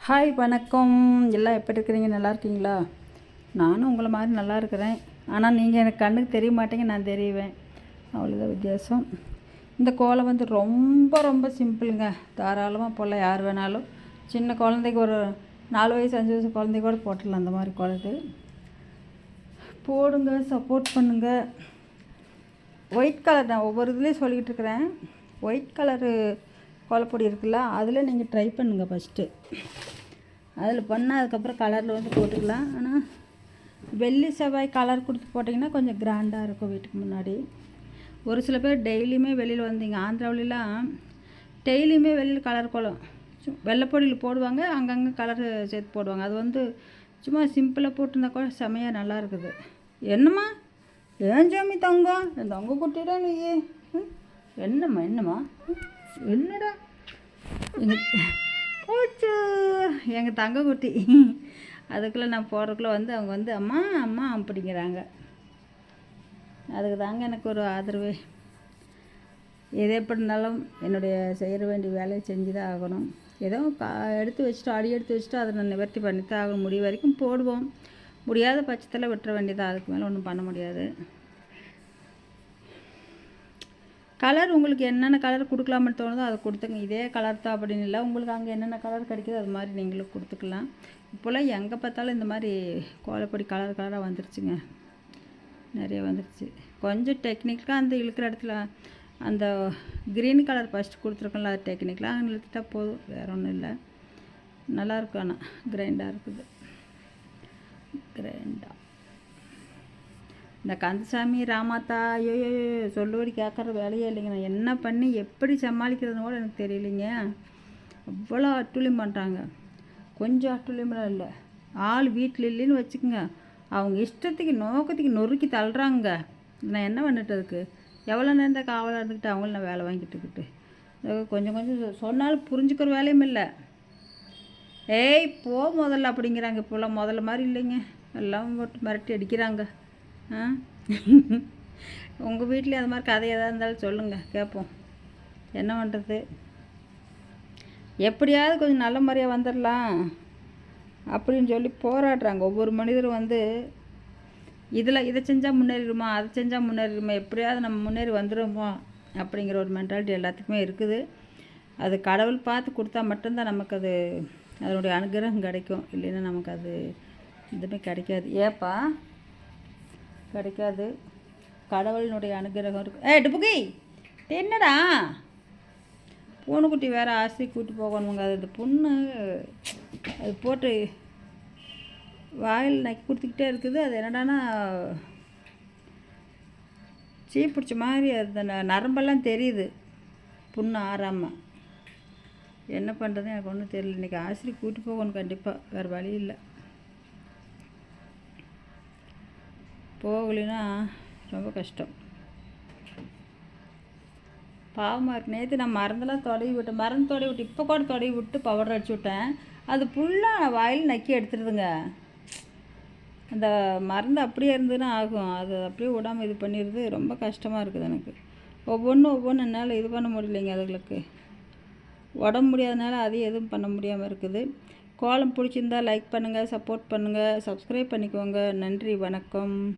Hi வணக்கம். எல்லாம் எப்படி இருக்கிறீங்க? நல்லா இருக்கீங்களா? நானும் உங்களை மாதிரி நல்லா இருக்கிறேன். ஆனால் நீங்கள் எனக்கு கண்ணுக்கு தெரிய மாட்டீங்க, நான் தெரிவேன். அவ்வளோதான் வித்தியாசம். இந்த கோலம் வந்து ரொம்ப ரொம்ப சிம்பிளுங்க. தாராளமாக போடலாம், யார் வேணாலும். சின்ன குழந்தைக்கு ஒரு 4 வயசு 5 வயசு குழந்தைக்கு கூட போட்டுடலாம். அந்த மாதிரி கோலத்து போடுங்க, சப்போர்ட் பண்ணுங்கள். ஒயிட் கலர் நான் ஒவ்வொரு இதுலேயும் சொல்லிக்கிட்டு இருக்கிறேன். ஒயிட் கலரு கோலப்பொடி இருக்குல்ல, அதில் நீங்கள் ட்ரை பண்ணுங்கள் ஃபஸ்ட்டு. அதில் பண்ணால் அதுக்கப்புறம் கலரில் வந்து போட்டுக்கலாம். ஆனால் வெள்ளி செவ்வாய் கலர் கொடுத்து போட்டிங்கன்னா கொஞ்சம் கிராண்டாக இருக்கும் வீட்டுக்கு முன்னாடி. ஒரு சில பேர் டெய்லியுமே வெளியில் வந்தீங்க, ஆந்திராவிலலாம் டெய்லியுமே வெளியில் கலர் கோலம் வெள்ளைப்பொடியில் போடுவாங்க, அங்கங்கே கலர் சேர்த்து போடுவாங்க. அது வந்து சும்மா சிம்பிளாக போட்டிருந்தா கூட செமையாக நல்லா இருக்குது. என்னம்மா ஏன் சாமி தங்கம், என் தங்க குட்டிடா நீ? என்னம்மா என்னடா போச்சு எங்கள் தங்க குட்டி. அதுக்குள்ளே நான் போடுறதுக்குள்ளே வந்து அவங்க வந்து அம்மா அம்மா அப்படிங்கிறாங்க. அதுக்கு தாங்க எனக்கு ஒரு ஆதரவு. எது எப்படி இருந்தாலும் என்னுடைய செய்ய வேண்டிய வேலையை செஞ்சு தான் ஆகணும். ஏதோ எடுத்து வச்சுட்டு அடி எடுத்து வச்சுட்டு அதை நான் நிவர்த்தி பண்ணித்தான் ஆகணும். முடிவு வரைக்கும் போடுவோம். முடியாத பட்சத்தில் விட்டுற வேண்டியதாக. அதுக்கு மேலே ஒன்றும் பண்ண முடியாது. கலர் உங்களுக்கு என்னென்ன கலர் கொடுக்கலாம்னு தோணுதோ அதை கொடுத்துங்க. இதே கலர் தான் அப்படின்னு இல்லை, உங்களுக்கு அங்கே என்னென்ன கலர் கிடைக்குதோ அது மாதிரி நீங்களும் கொடுத்துக்கலாம். இப்போல்லாம் எங்கே பார்த்தாலும் இந்த மாதிரி கோலப்பொடி கலர் கலராக வந்துருச்சுங்க, நிறைய வந்துருச்சு. கொஞ்சம் டெக்னிக்காக அந்த இழுக்கிற இடத்துல அந்த க்ரீன் கலர் ஃபஸ்ட்டு கொடுத்துருக்கோம்ல, அது டெக்னிக்கலாக அங்கே இழுத்துட்டா போதும், வேறு ஒன்றும் இல்லை. நல்லாயிருக்கும். ஆனால் கிரைண்டாக இருக்குது, கிரைண்டாக. இந்த கந்தசாமி ராமாத்தா ஐயோ சொல்லுபடி கேட்குற வேலையே இல்லைங்க. நான் என்ன பண்ணி எப்படி சமாளிக்கிறதுன்னு கூட எனக்கு தெரியலைங்க. அவ்வளோ அட்டுழியம் பண்ணுறாங்க. கொஞ்சம் அட்டுழியமெல்லாம் இல்லை. ஆள் வீட்டில் இல்லைன்னு வச்சுக்கோங்க, அவங்க இஷ்டத்துக்கு நோக்கத்துக்கு நொறுக்கி தள்ளுறாங்க. நான் என்ன பண்ணிட்டதுக்கு? எவ்வளோ நேரம் தான் காவலாக இருந்துக்கிட்டு அவங்களும் நான் வேலை வாங்கிட்டுக்கிட்டு கொஞ்சம் கொஞ்சம் சொன்னாலும் புரிஞ்சுக்கிற வேலையும் இல்லை. ஏய் போ முதல்ல அப்படிங்கிறாங்க. இப்போல்லாம் முதல்ல மாதிரி இல்லைங்க, எல்லாம் போட்டு மிரட்டி அடிக்கிறாங்க. உங்கள் வீட்லேயும் அது மாதிரி கதை எதாவது இருந்தாலும் சொல்லுங்கள், கேட்போம். என்ன பண்ணுறது? எப்படியாவது கொஞ்சம் நல்ல முறையாக வந்துடலாம் அப்படின்னு சொல்லி போராடுறாங்க. ஒவ்வொரு மனிதரும் வந்து இதை செஞ்சால் முன்னேறிடுமா, அதை செஞ்சால் முன்னேறிடுமா, எப்படியாவது நம்ம முன்னேறி வந்துடுமோ அப்படிங்கிற ஒரு மென்டாலிட்டி எல்லாத்துக்குமே இருக்குது. அது கடவுள் பார்த்து கொடுத்தா மட்டும்தான் நமக்கு அது அதனுடைய அனுகிரகம் கிடைக்கும். இல்லைன்னா நமக்கு அது எதுவுமே கிடைக்காது. ஏப்பா கிடைக்காது. கடவுளினுடைய அனுகிரகம் இருக்குது. டுப்புகி என்னடா பூனைக்குட்டி வேறு ஆசை கூட்டி போகணுங்க. அது இந்த பொண்ணு அது போட்டு வாயில் நக்கி கொடுத்துக்கிட்டே இருக்குது. அது என்னடானா சீ பிடிச்ச மாதிரி அது நரம்பெல்லாம் தெரியுது, புண்ணு ஆறாமல். என்ன பண்ணுறது எனக்கு ஒன்றும் தெரியல. இன்றைக்கி ஆசிரி கூட்டி போகணும் கண்டிப்பாக, வேறு வழி இல்லை. போகலைன்னா ரொம்ப கஷ்டம். பாவமாக இருக்கு. நேற்று நான் மருந்தெல்லாம் தொடவி விட்டேன், மருந்து தொடவி விட்டு இப்போ கூட தொடவி விட்டு பவுடர் அடிச்சு விட்டேன். அது ஃபுல்லாக வாயில் நக்கி எடுத்துடுதுங்க. அந்த மருந்து அப்படியே இருந்ததுன்னா ஆகும், அது அப்படியே விடாமல் இது பண்ணிடுது. ரொம்ப கஷ்டமாக இருக்குது எனக்கு. ஒவ்வொன்றும் என்னால் இது பண்ண முடியலைங்க. அதுகளுக்கு உடம்பு முடியாதனால அதையும் எதுவும் பண்ண முடியாமல் இருக்குது. கோலம் பிடிச்சிருந்தால் லைக் பண்ணுங்கள், சப்போர்ட் பண்ணுங்கள், சப்ஸ்கிரைப் பண்ணிக்கோங்க. நன்றி, வணக்கம்.